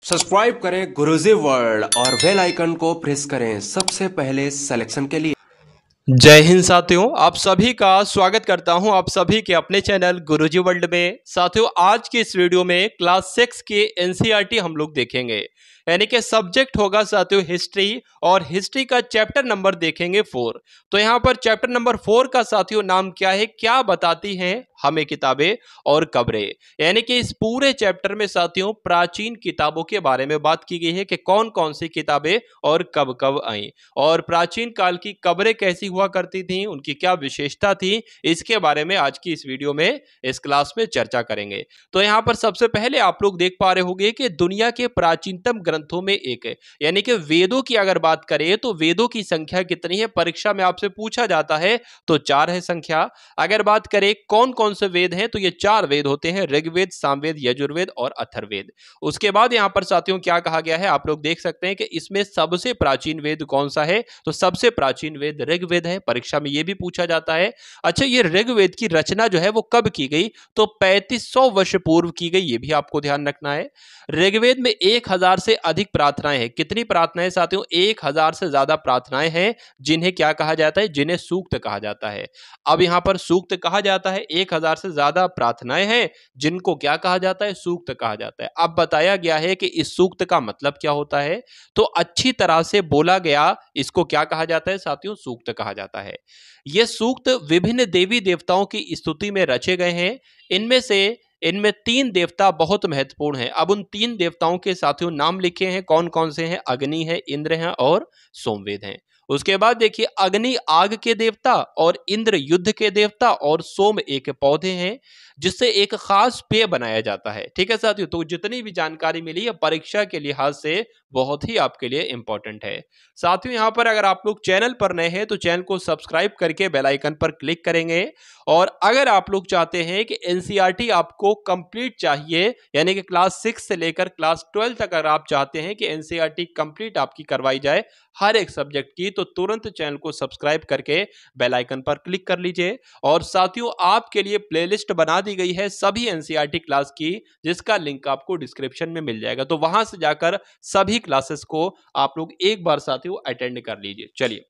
Subscribe करें गुरुजी world और bell icon को प्रेस करें सबसे पहले सिलेक्शन के लिए। जय हिंद साथियों, आप सभी का स्वागत करता हूं आप सभी के अपने चैनल गुरुजी वर्ल्ड में। साथियों, आज के इस वीडियो में क्लास 6 के एनसीईआरटी हम लोग देखेंगे, यानी कि सब्जेक्ट होगा साथियों हिस्ट्री, और हिस्ट्री का चैप्टर नंबर देखेंगे 4। तो यहाँ पर चैप्टर नंबर 4 का साथियों नाम क्या है, क्या बताती हैं हमें किताबें और कब्रें, यानी कि इस पूरे चैप्टर में साथियों प्राचीन किताबों के बारे में बात की गई है कि कौन कौन सी किताबें और कब कब आई, और प्राचीन काल की कब्रें कैसी हुआ करती थी, उनकी क्या विशेषता थी, इसके बारे में आज की इस वीडियो में इस क्लास में चर्चा करेंगे। तो यहाँ पर सबसे पहले आप लोग देख पा रहे होंगे कि दुनिया के प्राचीनतम ग्रंथों में एक है, यानी कि वेदों की अगर बात करें तो वेदों की संख्या कितनी है, परीक्षा में आपसे पूछा जाता है तो 4 है संख्या। अगर बात करें कौन कौन से वेद हैं, तो ये 4 वेद होते हैं, ऋग्वेद, सामवेद, यजुर्वेद और अथर्ववेद। उसके बाद यहाँ पर साथियों क्या कहा गया है, आप लोग देख सकते हैं कि इसमें सबसे प्राचीन वेद कौन सा है, तो सबसे प्राचीन वेद ऋग्वेद है। परीक्षा में यह भी पूछा जाता है। अच्छा, ये ऋग्वेद की रचना जो है वो कब की गई, तो 3500 वर्ष पूर्व की गई, ये भी आपको ध्यान रखना है। ऋग्वेद में 1000 से अधिक प्रार्थनाएं हैं। कितनी प्रार्थनाएं साथियों, 1000 से ज्यादा प्रार्थनाएं हैं, जिन्हें क्या कहा जाता है, जिन्हें सूक्त कहा जाता है। अब यहां पर सूक्त कहा जाता है, 1000 से ज्यादा प्रार्थनाएं हैं जिनको क्या कहा जाता है, सूक्त कहा जाता है। अब बताया गया है कि इस सूक्त का मतलब क्या होता है, तो अच्छी तरह से बोला गया, इसको क्या कहा जाता है साथियों, सूक्त कहा जाता है। ये सूक्त विभिन्न देवी देवताओं की स्तुति में रचे गए हैं। इनमें 3 देवता बहुत महत्वपूर्ण हैं। अब उन 3 देवताओं के साथियों नाम लिखे हैं, कौन कौन से हैं, अग्नि है, इंद्र हैं और सोमवेद हैं। उसके बाद देखिए, अग्नि आग के देवता, और इंद्र युद्ध के देवता, और सोम एक पौधे हैं जिससे एक खास पेय बनाया जाता है। ठीक है साथियों, तो जितनी भी जानकारी मिली है परीक्षा के लिहाज से बहुत ही आपके लिए इंपॉर्टेंट है। साथियों, यहाँ पर अगर आप लोग चैनल पर नए हैं तो चैनल को सब्सक्राइब करके बेल आइकन पर क्लिक करेंगे, और अगर आप लोग चाहते हैं कि एनसीईआरटी आपको कंप्लीट चाहिए, यानी कि क्लास 6 से लेकर क्लास 12 तक अगर आप चाहते हैं कि एनसीईआरटी कंप्लीट आपकी करवाई जाए हर एक सब्जेक्ट की, तो तुरंत चैनल को सब्सक्राइब करके बेल आइकन पर क्लिक कर लीजिए। और साथियों, आपके लिए प्लेलिस्ट बना दी गई है सभी एनसीईआरटी क्लास की, जिसका लिंक आपको डिस्क्रिप्शन में मिल जाएगा, तो वहां से जाकर सभी क्लासेस को आप लोग एक बार साथियों अटेंड कर लीजिए। चलिए,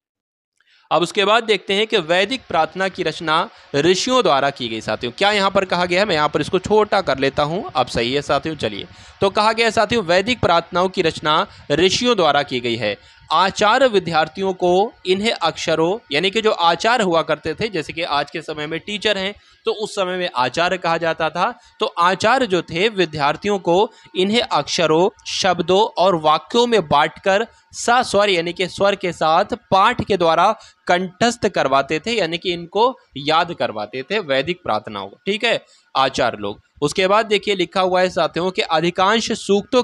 अब उसके बाद देखते हैं कि वैदिक प्रार्थना की रचना ऋषियों द्वारा की गई। साथियों, क्या यहां पर कहा गया है, मैं यहां पर इसको छोटा कर लेता हूं, अब सही है साथियों। चलिए, तो कहा गया है साथियों, वैदिक प्रार्थनाओं की रचना ऋषियों द्वारा की गई है। आचार्य विद्यार्थियों को इन्हें अक्षरों, यानी कि जो आचार्य हुआ करते थे, जैसे कि आज के समय में टीचर हैं तो उस समय में आचार्य कहा जाता था, तो आचार्य जो थे विद्यार्थियों को इन्हें अक्षरों, शब्दों और वाक्यों में बांटकर सस्वर, यानी कि स्वर के साथ पाठ के द्वारा कंठस्थ करवाते थे, यानी कि इनको याद करवाते थे वैदिक प्रार्थनाओं को। ठीक है, आचार्य लोग। उसके बाद देखिए लिखा हुआ है साथियों कि अधिकांश सूक्तों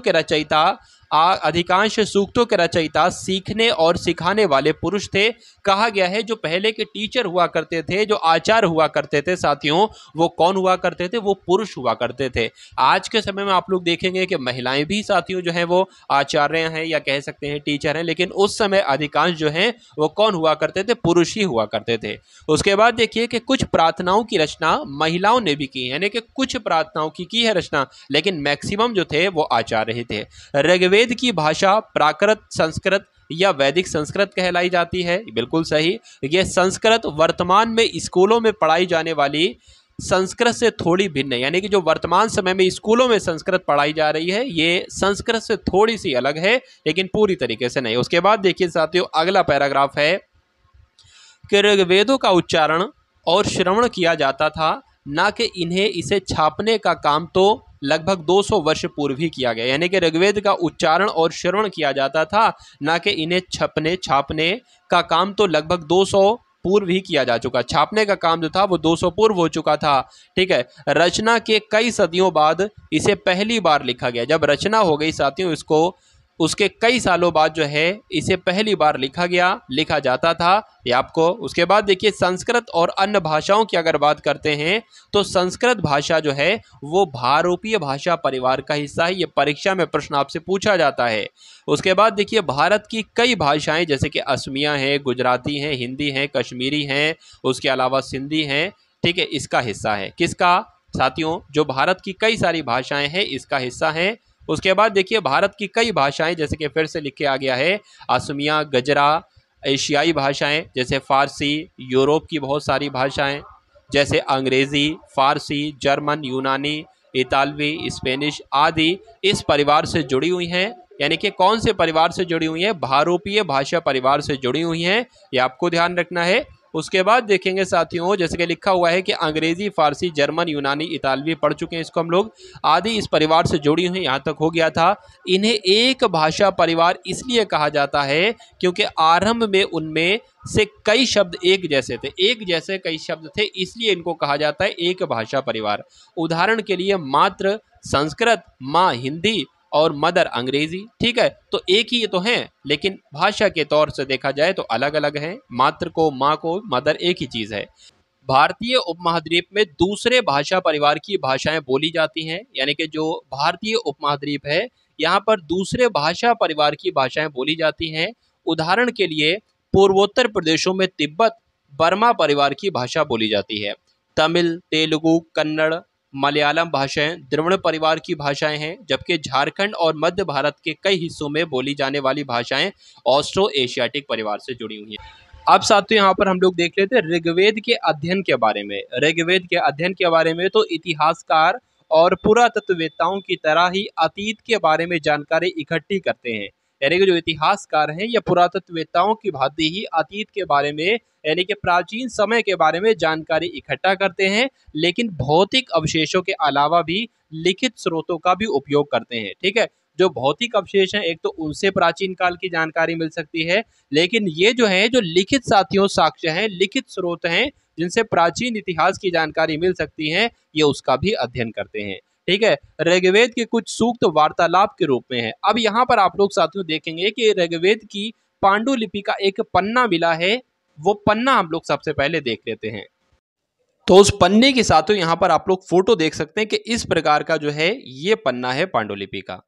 के रचयिता सीखने और सिखाने वाले पुरुष थे। कहा गया है जो पहले के टीचर हुआ करते थे, जो आचार्य हुआ करते थे साथियों, वो कौन हुआ करते थे, वो पुरुष हुआ करते थे। आज के समय में आप लोग देखेंगे कि महिलाएं भी साथियों जो है वो आचार्य हैं, या कह सकते हैं टीचर हैं, लेकिन उस समय अधिकांश जो हैं वो कौन हुआ करते थे, पुरुष ही हुआ करते थे। उसके बाद देखिए कि कुछ प्रार्थनाओं की रचना महिलाओं ने भी की, यानी कि कुछ प्रार्थनाओं की है रचना, लेकिन मैक्सिमम जो थे वो आचार्य ही थे। ऋग्वेद की भाषा प्राकृत संस्कृत या वैदिक संस्कृत कहलाई जाती है, बिल्कुल सही। यह संस्कृत वर्तमान में स्कूलों में पढ़ाई जाने वाली संस्कृत से थोड़ी भिन्न है, यानी कि जो वर्तमान समय में स्कूलों में संस्कृत पढ़ाई जा रही है ये संस्कृत से थोड़ी सी अलग है, लेकिन पूरी तरीके से नहीं। उसके बाद देखिए साथियों, अगला पैराग्राफ है कि ऋग्वेदों का उच्चारण और श्रवण किया जाता था, ना कि इन्हें इसे छापने का काम तो लगभग 200 वर्ष पूर्व ही किया गया, यानी कि ऋग्वेद का उच्चारण और श्रवण किया जाता था, ना कि इन्हें छापने का काम तो लगभग 200 पूर्व ही किया जा चुका। छापने का काम जो था वो 200 पूर्व हो चुका था। ठीक है, रचना के कई सदियों बाद इसे पहली बार लिखा गया। जब रचना हो गई साथियों, इसको उसके कई सालों बाद जो है इसे पहली बार लिखा जाता था, ये आपको। उसके बाद देखिए, संस्कृत और अन्य भाषाओं की अगर बात करते हैं तो संस्कृत भाषा जो है वो भारोपीय भाषा परिवार का हिस्सा है, ये परीक्षा में प्रश्न आपसे पूछा जाता है। उसके बाद देखिए, भारत की कई भाषाएं जैसे कि असमिया है, गुजराती हैं, हिंदी हैं, कश्मीरी हैं, उसके अलावा सिंधी हैं, ठीक है, इसका हिस्सा है। किसका साथियों, जो भारत की कई सारी भाषाएं हैं इसका हिस्सा है। उसके बाद देखिए भारत की कई भाषाएं, जैसे कि फिर से लिख के आ गया है, असमिया, गजरा, एशियाई भाषाएं जैसे फारसी, यूरोप की बहुत सारी भाषाएं जैसे अंग्रेजी, फारसी, जर्मन, यूनानी, इतालवी, स्पेनिश आदि इस परिवार से जुड़ी हुई हैं। यानी कि कौन से परिवार से जुड़ी हुई हैं? भारोपीय भाषा परिवार से जुड़ी हुई हैं, ये आपको ध्यान रखना है। उसके बाद देखेंगे साथियों, जैसे कि लिखा हुआ है कि अंग्रेजी, फारसी, जर्मन, यूनानी, इतालवी पढ़ चुके हैं इसको हम लोग, आदि इस परिवार से जुड़ी हुई, यहाँ तक हो गया था। इन्हें एक भाषा परिवार इसलिए कहा जाता है क्योंकि आरंभ में उनमें से कई शब्द एक जैसे थे, एक जैसे कई शब्द थे, इसलिए इनको कहा जाता है एक भाषा परिवार। उदाहरण के लिए मात्र संस्कृत, माँ हिंदी और मदर अंग्रेजी। ठीक है, तो एक ही तो हैं, लेकिन भाषा के तौर से देखा जाए तो अलग अलग हैं। मात्र को, माँ को, मदर एक ही चीज़ है। भारतीय उपमहाद्वीप में दूसरे भाषा परिवार की भाषाएं बोली जाती हैं, यानी कि जो भारतीय उपमहाद्वीप है यहाँ पर दूसरे भाषा परिवार की भाषाएं बोली जाती हैं। उदाहरण के लिए पूर्वोत्तर प्रदेशों में तिब्बत बर्मा परिवार की भाषा बोली जाती है। तमिल, तेलुगु, कन्नड़, मलयालम भाषाएं द्रविड़ परिवार की भाषाएं हैं, जबकि झारखंड और मध्य भारत के कई हिस्सों में बोली जाने वाली भाषाएं ऑस्ट्रो एशियाटिक परिवार से जुड़ी हुई हैं। अब साथियों यहाँ पर हम लोग देख लेते हैं ऋग्वेद के अध्ययन के बारे में। ऋग्वेद के अध्ययन के बारे में तो इतिहासकार और पुरातत्ववेत्ताओं की तरह ही अतीत के बारे में जानकारी इकट्ठी करते हैं। यानी कि जो इतिहासकार हैं या पुरातत्ववेत्ताओं की भांति ही अतीत के बारे में, यानी कि प्राचीन समय के बारे में जानकारी इकट्ठा करते हैं, लेकिन भौतिक अवशेषों के अलावा भी लिखित स्रोतों का भी उपयोग करते हैं। ठीक है, जो भौतिक अवशेष हैं एक तो उनसे प्राचीन काल की जानकारी मिल सकती है, लेकिन ये जो है जो लिखित साथियों साक्ष्य हैं, लिखित स्रोत हैं जिनसे प्राचीन इतिहास की जानकारी मिल सकती है, ये उसका भी अध्ययन करते हैं। ठीक है, ऋग्वेद के कुछ सूक्त वार्तालाप के रूप में है। अब यहाँ पर आप लोग साथियों देखेंगे कि ऋग्वेद की पांडुलिपि का एक पन्ना मिला है, वो पन्ना हम लोग सबसे पहले देख लेते हैं। तो उस पन्ने के साथियों यहाँ पर आप लोग फोटो देख सकते हैं कि इस प्रकार का जो है ये पन्ना है पांडुलिपि का।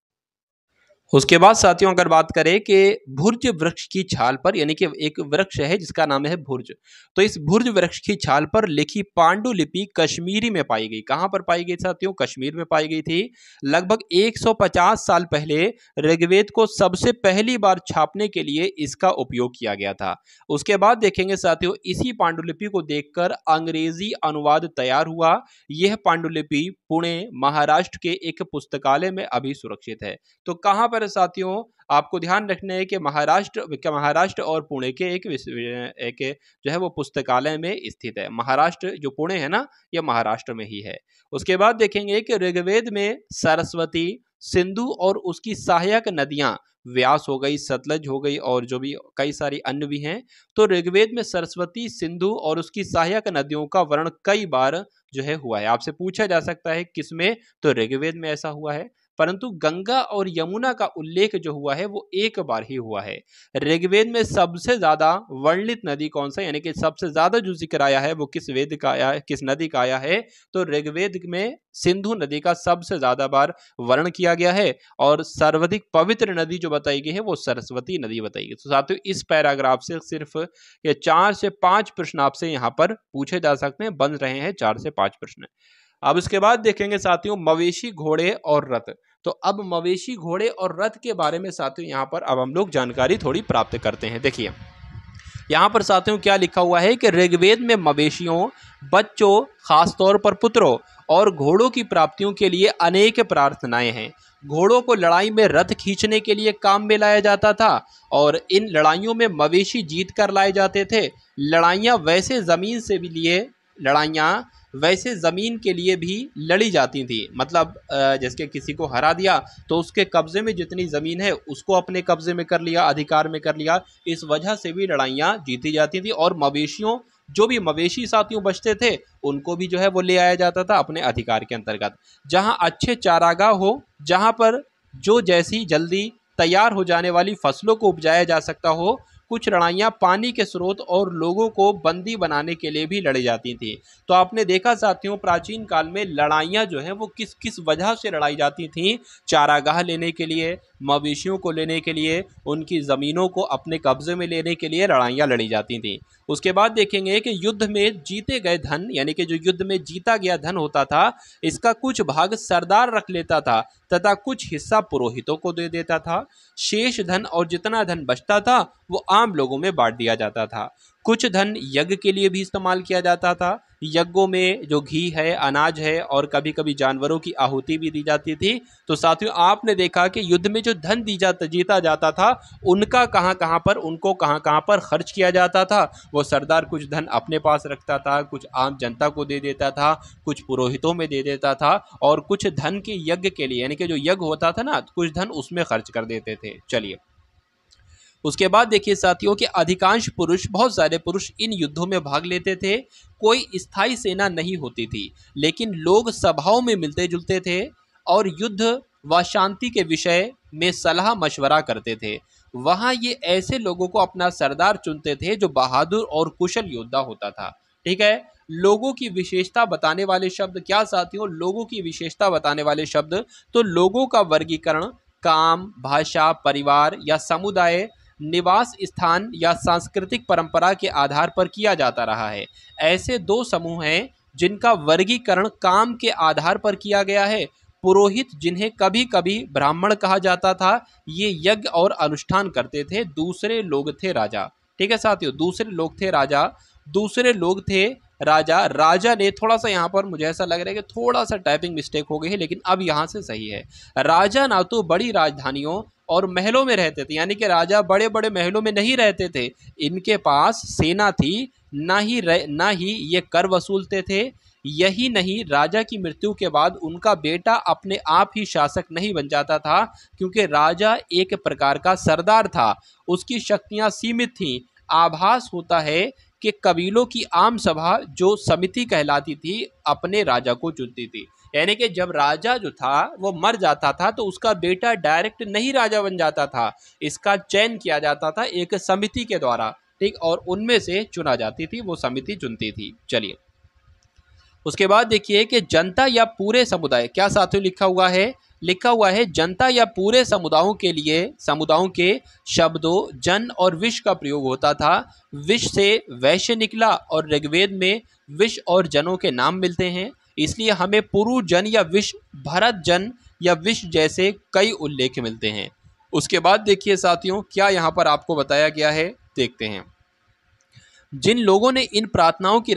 उसके बाद साथियों अगर बात करें कि भुर्ज वृक्ष की छाल पर, यानी कि एक वृक्ष है जिसका नाम है भुर्ज, तो इस भुर्ज वृक्ष की छाल पर लिखी पांडुलिपि कश्मीरी में पाई गई। कहां पर पाई गई साथियों? कश्मीर में पाई गई थी। लगभग 150 साल पहले ऋग्वेद को सबसे पहली बार छापने के लिए इसका उपयोग किया गया था। उसके बाद देखेंगे साथियों, इसी पांडुलिपि को देखकर अंग्रेजी अनुवाद तैयार हुआ। यह पांडुलिपि पुणे महाराष्ट्र के एक पुस्तकालय में अभी सुरक्षित है। तो कहां पर साथियों आपको ध्यान रखना है कि महाराष्ट्र और पुणे के एक जो है वो पुस्तकालय में स्थित है। महाराष्ट्र जो पुणे है ना, ये महाराष्ट्र में ही है। उसके बाद देखेंगे कि ऋग्वेद में सरस्वती, सिंधु और उसकी सहायक नदियां व्यास हो गई, सतलज हो गई और जो भी कई सारी अन्य भी हैं। तो ऋग्वेद में सरस्वती, सिंधु और उसकी सहायक नदियों का वर्णन कई बार जो है हुआ है। आपसे पूछा जा सकता है किसमें? तो ऋग्वेद में ऐसा हुआ है, परंतु गंगा और यमुना का उल्लेख जो हुआ है वो एक बार ही हुआ है। ऋग्वेद में सबसे ज्यादा वर्णित नदी कौन सा, यानी कि सबसे ज्यादा जो जिक्र आया है वो किस वेद का आया है, किस नदी का आया है? तो ऋग्वेद में सिंधु नदी का सबसे ज्यादा बार वर्णन किया गया है और सर्वाधिक पवित्र नदी जो बताई गई है वो सरस्वती नदी बताई गई। तो साथियों इस पैराग्राफ से सिर्फ ये 4 से 5 प्रश्न आपसे यहाँ पर पूछे जा सकते हैं, बन रहे हैं 4 से 5 प्रश्न। अब इसके बाद देखेंगे साथियों मवेशी, घोड़े और रथ। तो अब मवेशी, घोड़े और रथ के बारे में साथियों यहाँ पर अब हम लोग जानकारी थोड़ी प्राप्त करते हैं। देखिए यहाँ पर साथियों क्या लिखा हुआ है कि ऋग्वेद में मवेशियों, बच्चों, खासतौर पर पुत्रों और घोड़ों की प्राप्तियों के लिए अनेक प्रार्थनाएं हैं। घोड़ों को लड़ाई में रथ खींचने के लिए काम में लाया जाता था और इन लड़ाइयों में मवेशी जीत कर लाए जाते थे। लड़ाइयाँ वैसे ज़मीन के लिए भी लड़ी जाती थी। मतलब जैसे किसी को हरा दिया तो उसके कब्ज़े में जितनी ज़मीन है उसको अपने कब्ज़े में कर लिया, अधिकार में कर लिया। इस वजह से भी लड़ाइयाँ जीती जाती थी और मवेशियों, जो भी मवेशी साथियों बचते थे उनको भी जो है वो ले आया जाता था अपने अधिकार के अंतर्गत। जहाँ अच्छे चारागाह हो, जहाँ पर जो जैसी जल्दी तैयार हो जाने वाली फसलों को उपजाया जा सकता हो, कुछ लड़ाइयाँ पानी के स्रोत और लोगों को बंदी बनाने के लिए भी लड़ी जाती थी। तो आपने देखा साथियों, प्राचीन काल में लड़ाइयाँ जो हैं वो किस किस वजह से लड़ाई जाती थीं। चारागाह लेने के लिए, मवेशियों को लेने के लिए, उनकी ज़मीनों को अपने कब्जे में लेने के लिए लड़ाइयाँ लड़ी जाती थीं। उसके बाद देखेंगे कि युद्ध में जीते गए धन, यानी कि जो युद्ध में जीता गया धन होता था, इसका कुछ भाग सरदार रख लेता था तथा कुछ हिस्सा पुरोहितों को दे देता था। शेष धन और जितना धन बचता था वो आम लोगों में बांट दिया जाता था। कुछ धन यज्ञ के लिए भी इस्तेमाल किया जाता था। यज्ञों में जो घी है, अनाज है और कभी कभी जानवरों की आहुति भी दी जाती थी। तो साथियों, आपने देखा कि युद्ध में जो धन जीता जाता था, उनको कहाँ कहाँ पर खर्च किया जाता था। वो सरदार कुछ धन अपने पास रखता था, कुछ आम जनता को दे देता था, कुछ पुरोहितों में दे देता था और कुछ धन के यज्ञ के लिए, यानी कि जो यज्ञ होता था ना, कुछ धन उसमें खर्च कर देते थे। चलिए, उसके बाद देखिए साथियों कि अधिकांश पुरुष, बहुत सारे पुरुष इन युद्धों में भाग लेते थे। कोई स्थायी सेना नहीं होती थी, लेकिन लोग सभाओं में मिलते जुलते थे और युद्ध व शांति के विषय में सलाह मशवरा करते थे। वहाँ ये ऐसे लोगों को अपना सरदार चुनते थे जो बहादुर और कुशल योद्धा होता था। ठीक है, लोगों की विशेषता बताने वाले शब्द क्या साथियों? लोगों की विशेषता बताने वाले शब्द, तो लोगों का वर्गीकरण काम, भाषा, परिवार या समुदाय, निवास स्थान या सांस्कृतिक परंपरा के आधार पर किया जाता रहा है। ऐसे दो समूह हैं जिनका वर्गीकरण काम के आधार पर किया गया है। पुरोहित, जिन्हें कभी कभी ब्राह्मण कहा जाता था, ये यज्ञ और अनुष्ठान करते थे। दूसरे लोग थे राजा। ठीक है साथियों, दूसरे लोग थे राजा। राजा ने, थोड़ा सा यहाँ पर मुझे ऐसा लग रहा है कि थोड़ा सा टाइपिंग मिस्टेक हो गई है, लेकिन अब यहाँ से सही है। राजा ना तो बड़ी राजधानियों और महलों में रहते थे, यानी कि राजा बड़े बड़े महलों में नहीं रहते थे। इनके पास सेना थी, ना ही ये कर वसूलते थे। यही नहीं, राजा की मृत्यु के बाद उनका बेटा अपने आप ही शासक नहीं बन जाता था, क्योंकि राजा एक प्रकार का सरदार था, उसकी शक्तियां सीमित थीं। आभास होता है कि कबीलों की आम सभा, जो समिति कहलाती थी, अपने राजा को चुनती थी। यानी कि जब राजा जो था वो मर जाता था तो उसका बेटा डायरेक्ट नहीं राजा बन जाता था, इसका चयन किया जाता था एक समिति के द्वारा। ठीक, और उनमें से चुना जाती थी, वो समिति चुनती थी। चलिए, उसके बाद देखिए कि जनता या पूरे समुदाय, क्या साथियों लिखा हुआ है जनता या पूरे समुदायों के शब्दों जन और विष का प्रयोग होता था। विष से वैश्य निकला और ऋग्वेद में विष और जनों के नाम मिलते हैं, इसलिए हमें पुरु जन या विष, भरत जन या विष जैसे कई उल्लेख मिलते हैं। उसके बाद देखिए साथियों, क्या यहाँ पर आपको बताया गया है, देखते हैं। जिन लोगों ने भी प्रार्थनाओं की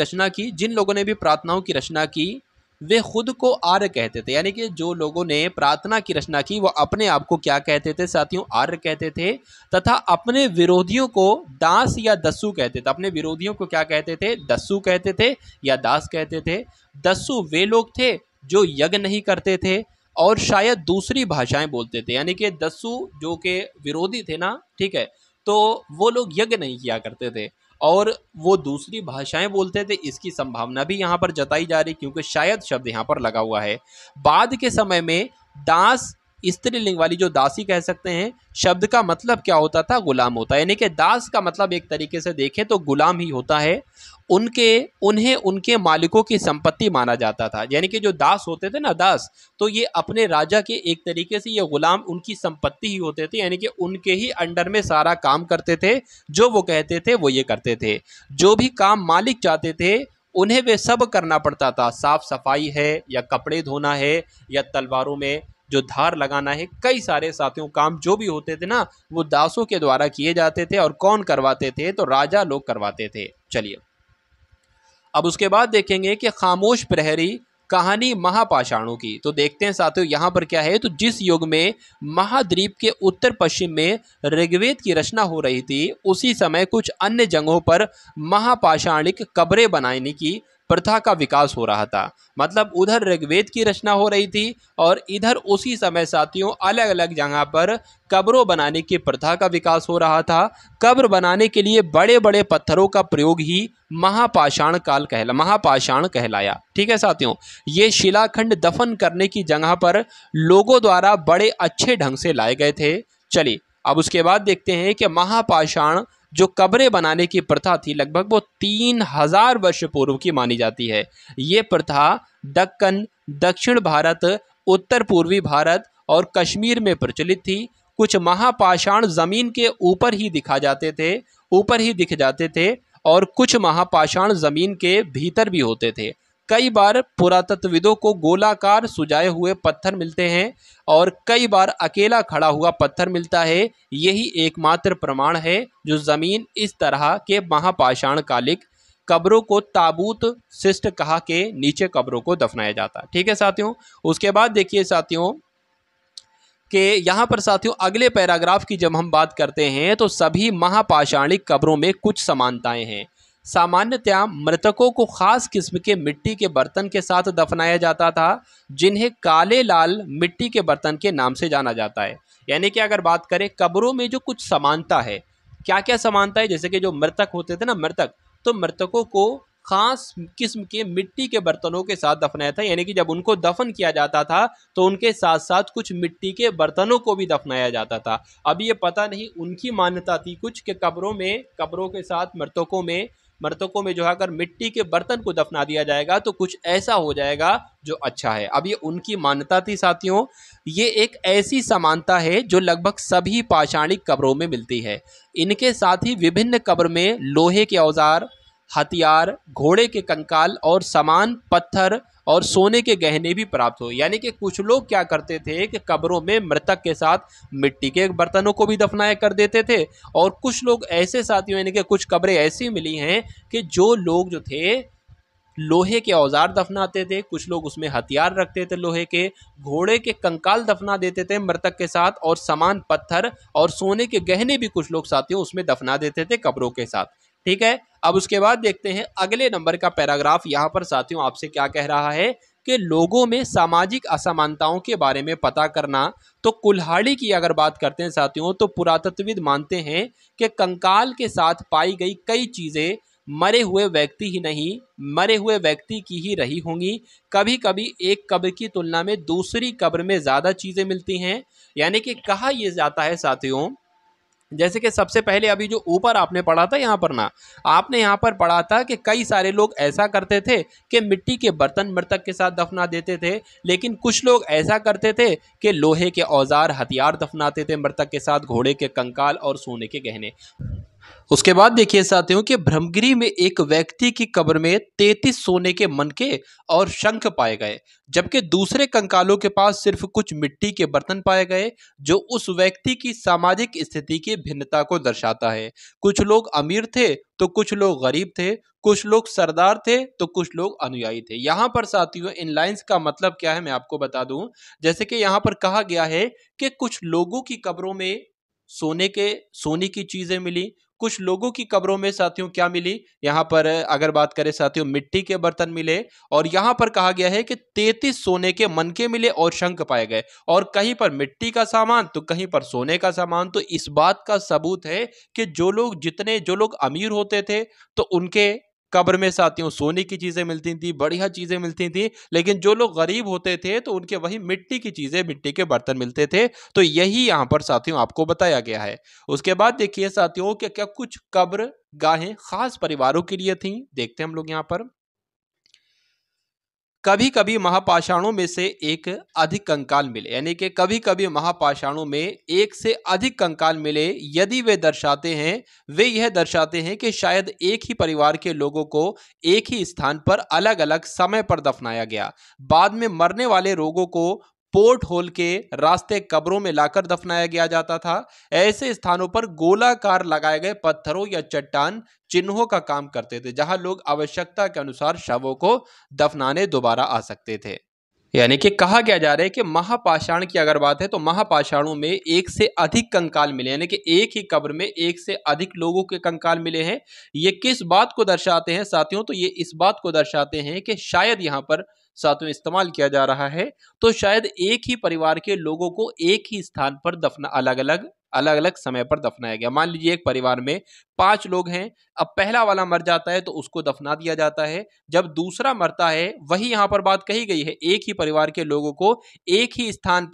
रचना की, वे खुद को आर्य कहते थे। यानी कि जो लोगों ने प्रार्थना की रचना की वो अपने आप को क्या कहते थे साथियों? आर्य कहते थे। तथा अपने विरोधियों को दास या दस्यु कहते थे। अपने विरोधियों को क्या कहते थे? दस्यु कहते थे या दास कहते थे। दस्यु वे लोग थे जो यज्ञ नहीं करते थे और शायद दूसरी भाषाएं बोलते थे। यानी कि दस्यु जो के विरोधी थे ना, ठीक है, तो वो लोग यज्ञ नहीं किया करते थे और वो दूसरी भाषाएं बोलते थे। इसकी संभावना भी यहाँ पर जताई जा रही, क्योंकि शायद शब्द यहाँ पर लगा हुआ है। बाद के समय में दास, स्त्रीलिंग वाली जो दासी कह सकते हैं, शब्द का मतलब क्या होता था? गुलाम होता है। यानी कि दास का मतलब एक तरीके से देखें तो गुलाम ही होता है। उन्हें उनके मालिकों की संपत्ति माना जाता था। यानी कि जो दास होते थे ना, दास, तो ये अपने राजा के एक तरीके से ये गुलाम उनकी संपत्ति ही होते थे। यानी कि उनके ही अंडर में सारा काम करते थे, जो वो कहते थे वो ये करते थे। जो भी काम मालिक चाहते थे उन्हें वे सब करना पड़ता था। साफ सफाई है या कपड़े धोना है या तलवारों में जो धार लगाना है, कई सारे साथियों काम जो भी होते थे ना, वो दासों के द्वारा किए जाते थे। और कौन करवाते थे? तो राजा लोग करवाते थे। चलिए, अब उसके बाद देखेंगे कि खामोश प्रहरी, कहानी महापाषाणों की। तो देखते हैं साथियों यहाँ पर क्या है। तो जिस युग में महाद्वीप के उत्तर पश्चिम में ऋग्वेद की रचना हो रही थी, उसी समय कुछ अन्य जगहों पर महापाषाणिक कब्रें बनाने की प्रथा का विकास हो रहा था। मतलब उधर ऋग्वेद की रचना हो रही थी और इधर उसी समय साथियों अलग अलग जगह पर कब्रों बनाने की प्रथा का विकास हो रहा था। कब्र बनाने के लिए बड़े बड़े पत्थरों का प्रयोग ही महापाषाण कहलाया। ठीक है साथियों, ये शिलाखंड दफन करने की जगह पर लोगों द्वारा बड़े अच्छे ढंग से लाए गए थे। चलिए, अब उसके बाद देखते हैं कि महापाषाण जो कब्रें बनाने की प्रथा थी लगभग वो 3000 वर्ष पूर्व की मानी जाती है। ये प्रथा दक्कन, दक्षिण भारत, उत्तर पूर्वी भारत और कश्मीर में प्रचलित थी। कुछ महापाषाण जमीन के ऊपर ही दिख जाते थे और कुछ महापाषाण जमीन के भीतर भी होते थे। कई बार पुरातत्वविदों को गोलाकार सुजाए हुए पत्थर मिलते हैं और कई बार अकेला खड़ा हुआ पत्थर मिलता है। यही एकमात्र प्रमाण है जो जमीन इस तरह के महापाषाण कालिक कब्रों को ताबूत शिष्ट कहा के नीचे कब्रों को दफनाया जाता। ठीक है साथियों। उसके बाद देखिए साथियों कि यहाँ पर साथियों अगले पैराग्राफ की जब हम बात करते हैं तो सभी महापाषाणिक कब्रों में कुछ समानताएं हैं। सामान्यतया मृतकों को खास किस्म के मिट्टी के बर्तन के साथ दफनाया जाता था, जिन्हें काले लाल मिट्टी के बर्तन के नाम से जाना जाता है। यानी कि अगर बात करें कब्रों में जो कुछ समानता है, क्या क्या समानता है, जैसे कि जो मृतक होते थे ना, तो मृतकों को खास किस्म के मिट्टी के बर्तनों के साथ दफनाया था। यानी कि जब उनको दफन किया जाता था तो उनके साथ साथ कुछ मिट्टी के बर्तनों को भी दफनाया जाता था। अब ये पता नहीं उनकी मान्यता थी कुछ कि कब्रों के साथ मृतकों में जो है अगर मिट्टी के बर्तन को दफना दिया जाएगा तो कुछ ऐसा हो जाएगा जो अच्छा है। अब ये उनकी मान्यता थी साथियों। ये एक ऐसी समानता है जो लगभग सभी पाषाणिक कब्रों में मिलती है। इनके साथ ही विभिन्न कब्र में लोहे के औजार, हथियार, घोड़े के कंकाल और सामान, पत्थर और सोने के गहने भी प्राप्त हुए। यानी कि कुछ लोग क्या करते थे कि कब्रों में मृतक के साथ मिट्टी के बर्तनों को भी दफनाया कर देते थे, और कुछ लोग ऐसे साथियों, यानी कि कुछ कब्रें ऐसी मिली हैं कि जो लोग जो थे लोहे के औजार दफनाते थे, कुछ लोग उसमें हथियार रखते थे लोहे के, घोड़े के कंकाल दफना देते थे मृतक के साथ, और सामान, पत्थर और सोने के गहने भी कुछ लोग साथियों उसमें दफना देते थे कब्रों के साथ। ठीक है। अब उसके बाद देखते हैं अगले नंबर का पैराग्राफ। यहाँ पर साथियों आपसे क्या कह रहा है कि लोगों में सामाजिक असमानताओं के बारे में पता करना। तो कुल्हाड़ी की अगर बात करते हैं साथियों तो पुरातत्वविद मानते हैं कि कंकाल के साथ पाई गई कई चीजें मरे हुए व्यक्ति ही नहीं, मरे हुए व्यक्ति की ही रही होंगी। कभी कभी एक कब्र की तुलना में दूसरी कब्र में ज्यादा चीजें मिलती हैं। यानी कि कहा यह जाता है साथियों, जैसे कि सबसे पहले अभी जो ऊपर आपने पढ़ा था यहाँ पर ना, आपने यहाँ पर पढ़ा था कि कई सारे लोग ऐसा करते थे कि मिट्टी के बर्तन मृतक के साथ दफना देते थे, लेकिन कुछ लोग ऐसा करते थे कि लोहे के औजार, हथियार दफनाते थे मृतक के साथ, घोड़े के कंकाल और सोने के गहने। उसके बाद देखिए साथियों कि ब्रह्मगिरी में एक व्यक्ति की कब्र में 33 सोने के मनके और शंख पाए गए, जबकि दूसरे कंकालों के पास सिर्फ कुछ मिट्टी के बर्तन पाए गए, जो उस व्यक्ति की सामाजिक स्थिति की भिन्नता को दर्शाता है। कुछ लोग अमीर थे तो कुछ लोग गरीब थे, कुछ लोग सरदार थे तो कुछ लोग अनुयायी थे। यहाँ पर साथियों इन लाइंस का मतलब क्या है मैं आपको बता दूं। जैसे कि यहाँ पर कहा गया है कि कुछ लोगों की कब्रों में सोने की चीजें मिली, कुछ लोगों की कब्रों में साथियों क्या मिली, यहाँ पर अगर बात करें साथियों मिट्टी के बर्तन मिले, और यहाँ पर कहा गया है कि 33 सोने के मनके मिले और शंख पाए गए, और कहीं पर मिट्टी का सामान तो कहीं पर सोने का सामान। तो इस बात का सबूत है कि जो लोग अमीर होते थे तो उनके कब्र में साथियों सोने की चीजें मिलती थी, बढ़िया चीजें मिलती थी, लेकिन जो लोग गरीब होते थे तो उनके वही मिट्टी की चीजें, मिट्टी के बर्तन मिलते थे। तो यही यहाँ पर साथियों आपको बताया गया है। उसके बाद देखिए साथियों कि क्या कुछ कब्र गाहें खास परिवारों के लिए थी। देखते हैं हम लोग यहाँ पर। कभी कभी महापाषाणों में से एक अधिक कंकाल मिले, यानी कि कभी कभी महापाषाणों में एक से अधिक कंकाल मिले यदि वे यह दर्शाते हैं कि शायद एक ही परिवार के लोगों को एक ही स्थान पर अलग अलग समय पर दफनाया गया। बाद में मरने वाले लोगों को पोर्ट होल के रास्ते कब्रों में लाकर दफनाया गया जाता था। ऐसे स्थानों पर गोलाकार लगाए गए पत्थरों या चट्टान चिन्हों का काम करते थे, जहां लोग आवश्यकता के अनुसार शवों को दफनाने दोबारा आ सकते थे। यानी कि कहा क्या जा रहा है कि महापाषाण की अगर बात है तो महापाषाणों में एक से अधिक कंकाल मिले, यानी कि एक ही कब्र में एक से अधिक लोगों के कंकाल मिले हैं। ये किस बात को दर्शाते हैं साथियों, तो ये इस बात को दर्शाते हैं कि शायद यहाँ पर साथियों इस्तेमाल किया जा रहा है तो शायद एक ही परिवार के लोगों को एक ही स्थान पर अलग अलग अलग अलग समय पर दफनाया गया। मान लीजिए एक परिवार में 5 लोग हैं, अब पहला वाला मर जाता है तो उसको दफना दिया जाता है। जब दूसरा मरता है, वही यहाँ पर बात कही गई है, एक ही परिवार के लोगों को एक ही स्थान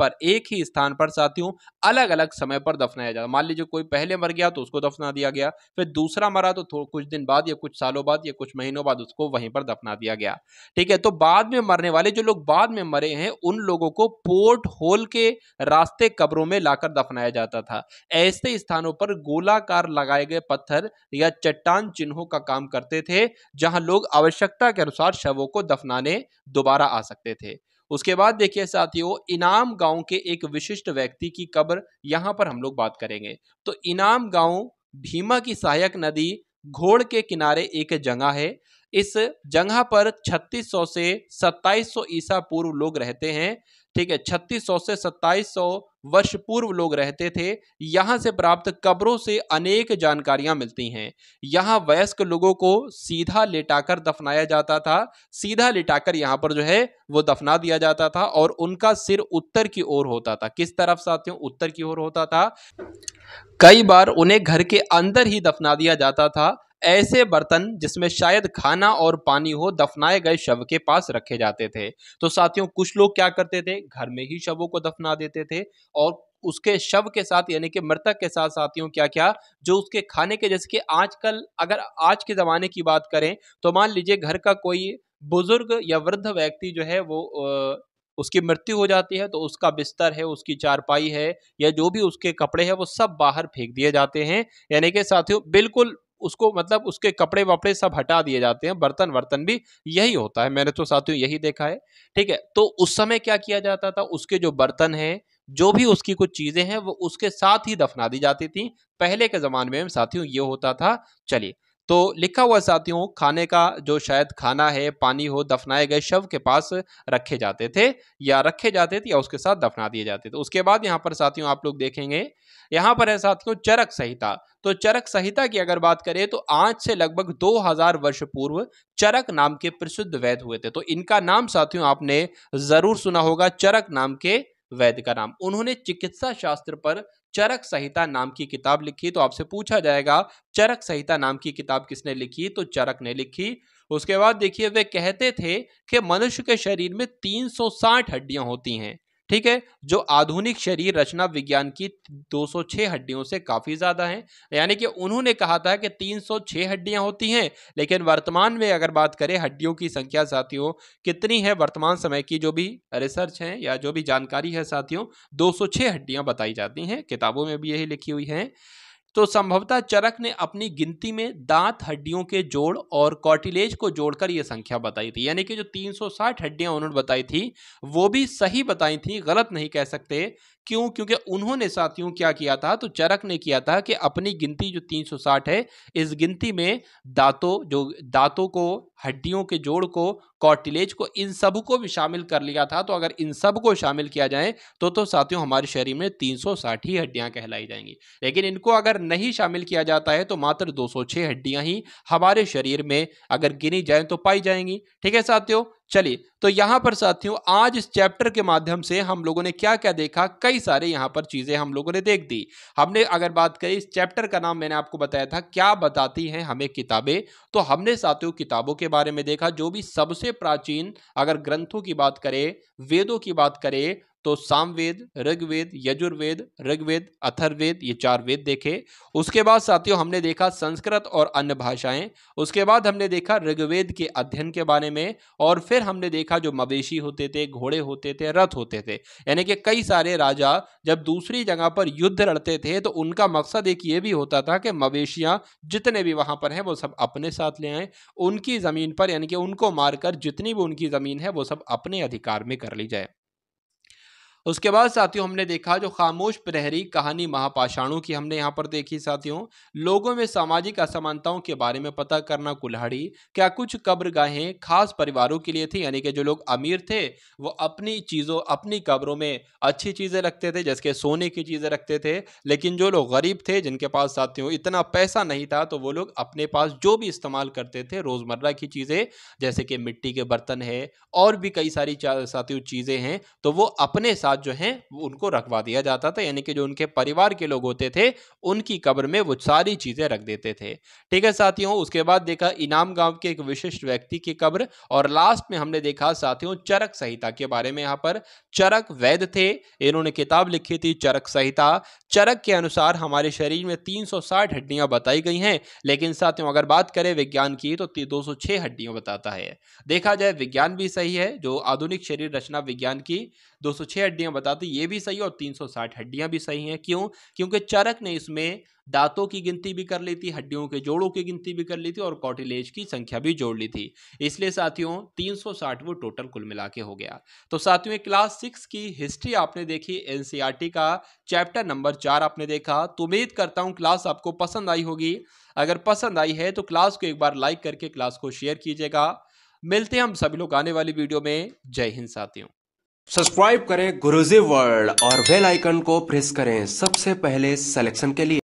पर साथियों अलग अलग समय पर दफनाया जाता। मान लीजिए कोई पहले मर गया तो उसको दफना दिया गया, फिर दूसरा मरा तो कुछ दिन बाद या कुछ सालों बाद या कुछ महीनों बाद उसको वहीं पर दफना दिया गया। ठीक है, तो बाद में मरने वाले जो लोग बाद में मरे हैं उन लोगों को पोर्ट होल के रास्ते कब्रों में लाकर दफनाया जाता था। ऐसे स्थानों पर गोलाकार लगाए गए पत्थर या चट्टान चिन्हों का काम करते थे, जहां लोग आवश्यकता के अनुसार शवों को दफनाने दोबारा आ सकते थे। उसके बाद देखिए साथियों, इनाम गांव के एक विशिष्ट व्यक्ति की कब्र यहां पर हम लोग बात करेंगे। तो इनाम गांव भीमा की सहायक नदी घोड़ के किनारे एक जगह है। इस जगह पर 3600 से 2700 ईसा पूर्व लोग रहते हैं। ठीक है, 3600 से 2700 वर्ष पूर्व लोग रहते थे। यहां से प्राप्त कब्रों से अनेक जानकारियां मिलती हैं। यहां वयस्क लोगों को सीधा लेटाकर दफनाया जाता था। सीधा लेटाकर यहां पर जो है वो दफना दिया जाता था और उनका सिर उत्तर की ओर होता था। किस तरफ साथियों? उत्तर की ओर होता था। कई बार उन्हें घर के अंदर ही दफना दिया जाता था। ऐसे बर्तन जिसमें शायद खाना और पानी हो दफनाए गए शव के पास रखे जाते थे। तो साथियों कुछ लोग क्या करते थे, घर में ही शवों को दफना देते थे और उसके शव के साथ यानी कि मृतक के साथ साथियों क्या क्या जो उसके खाने के, जैसे कि आजकल अगर आज के जमाने की बात करें तो मान लीजिए घर का कोई बुजुर्ग या वृद्ध व्यक्ति जो है वो उसकी मृत्यु हो जाती है तो उसका बिस्तर है, उसकी चारपाई है या जो भी उसके कपड़े हैं वो सब बाहर फेंक दिए जाते हैं। यानी कि साथियों बिल्कुल उसको मतलब उसके कपड़े वपड़े सब हटा दिए जाते हैं। बर्तन वर्तन भी यही होता है, मैंने तो साथियों यही देखा है। ठीक है, तो उस समय क्या किया जाता था, उसके जो बर्तन हैं, जो भी उसकी कुछ चीजें हैं वो उसके साथ ही दफना दी जाती थी। पहले के जमाने में साथियों ये होता था। चलिए, तो लिखा हुआ साथियों खाने का जो शायद खाना है, पानी हो, दफनाए गए शव के पास रखे जाते थे या उसके साथ दफना दिए जाते थे। उसके बाद यहाँ पर साथियों आप लोग देखेंगे, यहाँ पर है साथियों चरक संहिता। तो चरक संहिता की अगर बात करें तो आज से लगभग 2000 वर्ष पूर्व चरक नाम के प्रसिद्ध वैद्य हुए थे। तो इनका नाम साथियों आपने जरूर सुना होगा, चरक नाम के वैद्य का नाम। उन्होंने चिकित्सा शास्त्र पर चरक संहिता नाम की किताब लिखी। तो आपसे पूछा जाएगा चरक संहिता नाम की किताब किसने लिखी, तो चरक ने लिखी। उसके बाद देखिए वे कहते थे कि मनुष्य के शरीर में 360 हड्डियां होती हैं। ठीक है, जो आधुनिक शरीर रचना विज्ञान की 206 हड्डियों से काफी ज्यादा है। यानी कि उन्होंने कहा था कि 306 हड्डियां होती हैं, लेकिन वर्तमान में अगर बात करें हड्डियों की संख्या साथियों कितनी है, वर्तमान समय की जो भी रिसर्च है या जो भी जानकारी है साथियों 206 हड्डियां बताई जाती हैं। किताबों में भी यही लिखी हुई है। तो संभवतः चरक ने अपनी गिनती में दांत हड्डियों के जोड़ और कॉर्टिलेज को जोड़कर यह संख्या बताई थी। यानी कि जो 360 हड्डियां उन्होंने बताई थी वो भी सही बताई थी, गलत नहीं कह सकते। क्यों? क्योंकि उन्होंने साथियों क्या किया था, तो चरक ने किया था कि अपनी गिनती जो 360 है, इस गिनती में दांतों को, हड्डियों के जोड़ को, कॉर्टिलेज को, इन सब को भी शामिल कर लिया था। तो अगर इन सब को शामिल किया जाए तो साथियों हमारे शरीर में 360 ही हड्डियां कहलाई जाएंगी। लेकिन इनको अगर नहीं शामिल किया जाता है तो मात्र 206 हड्डियां ही हमारे शरीर में अगर गिनी जाए तो पाई जाएंगी। ठीक है साथियों, चलिए, तो यहां पर साथियों आज इस चैप्टर के माध्यम से हम लोगों ने क्या क्या देखा, कई सारे यहां पर चीजें हम लोगों ने देख दी। हमने अगर बात करें इस चैप्टर का नाम मैंने आपको बताया था क्या बताती हैं हमें किताबें, तो हमने साथियों किताबों के बारे में देखा। जो भी सबसे प्राचीन अगर ग्रंथों की बात करें, वेदों की बात करें तो सामवेद, ऋग्वेद, यजुर्वेद, ऋग्वेद, अथर्ववेद, ये 4 वेद देखे। उसके बाद साथियों हमने देखा संस्कृत और अन्य भाषाएं। उसके बाद हमने देखा ऋग्वेद के अध्ययन के बारे में और फिर हमने देखा जो मवेशी होते थे, घोड़े होते थे, रथ होते थे। यानी कि कई सारे राजा जब दूसरी जगह पर युद्ध लड़ते थे तो उनका मकसद एक ये भी होता था कि मवेशियां जितने भी वहां पर हैं वो सब अपने साथ ले आए, उनकी जमीन पर यानी कि उनको मारकर जितनी भी उनकी जमीन है वो सब अपने अधिकार में कर ली जाए। उसके बाद साथियों हमने देखा जो खामोश प्रहरी कहानी महापाषाणों की हमने यहाँ पर देखी। साथियों लोगों में सामाजिक असमानताओं के बारे में पता करना। कुल्हाड़ी, क्या कुछ कब्रगाहें खास परिवारों के लिए थी, यानी कि जो लोग अमीर थे वो अपनी कब्रों में अच्छी चीजें रखते थे, जैसे सोने की चीजें रखते थे। लेकिन जो लोग गरीब थे, जिनके पास साथियों इतना पैसा नहीं था, तो वो लोग अपने पास जो भी इस्तेमाल करते थे रोजमर्रा की चीजें, जैसे कि मिट्टी के बर्तन है और भी कई सारी साथियों चीजें हैं, तो वो अपने साथ बाद जो है उनको रखवा दिया जाता था, यानी कि जो उनके परिवार के लोग होते थे उनकी कब्र में वो सारी चीजें रख देते थे। ठीक है साथियों, उसके बाद देखा इनाम गांव के एक विशिष्ट व्यक्ति की कब्र, और लास्ट में हमने देखा साथियों चरक संहिता के बारे में। यहाँ पर चरक वैद्य थे, इन्होंने किताब लिखी थी चरक संहिता। चरक के अनुसार हमारे शरीर में 360 हड्डियां बताई गई हैं, लेकिन साथियों अगर बात करें विज्ञान की तो 206 हड्डियां बताता है। देखा जाए विज्ञान भी सही है, जो आधुनिक शरीर रचना विज्ञान की 206 हड्डियां बताती ये भी सही है, और 360 हड्डियां भी सही हैं। क्यों? क्योंकि चरक ने इसमें दांतों की गिनती भी कर ली थी, हड्डियों के जोड़ों की गिनती भी कर ली थी, और कॉटिलेज की संख्या भी जोड़ ली थी। इसलिए साथियों 360 वो टोटल कुल मिला के हो गया। तो साथियों क्लास 6 की हिस्ट्री आपने देखी, एनसीईआरटी का चैप्टर नंबर 4 आपने देखा। तो उम्मीद करता हूं क्लास आपको पसंद आई होगी। अगर पसंद आई है तो क्लास को एक बार लाइक करके क्लास को शेयर कीजिएगा। मिलते हैं हम सभी लोग आने वाली वीडियो में। जय हिंद साथियों। सब्सक्राइब करें गुरुजी वर्ल्ड और बेल आइकन को प्रेस करें सबसे पहले सिलेक्शन के लिए।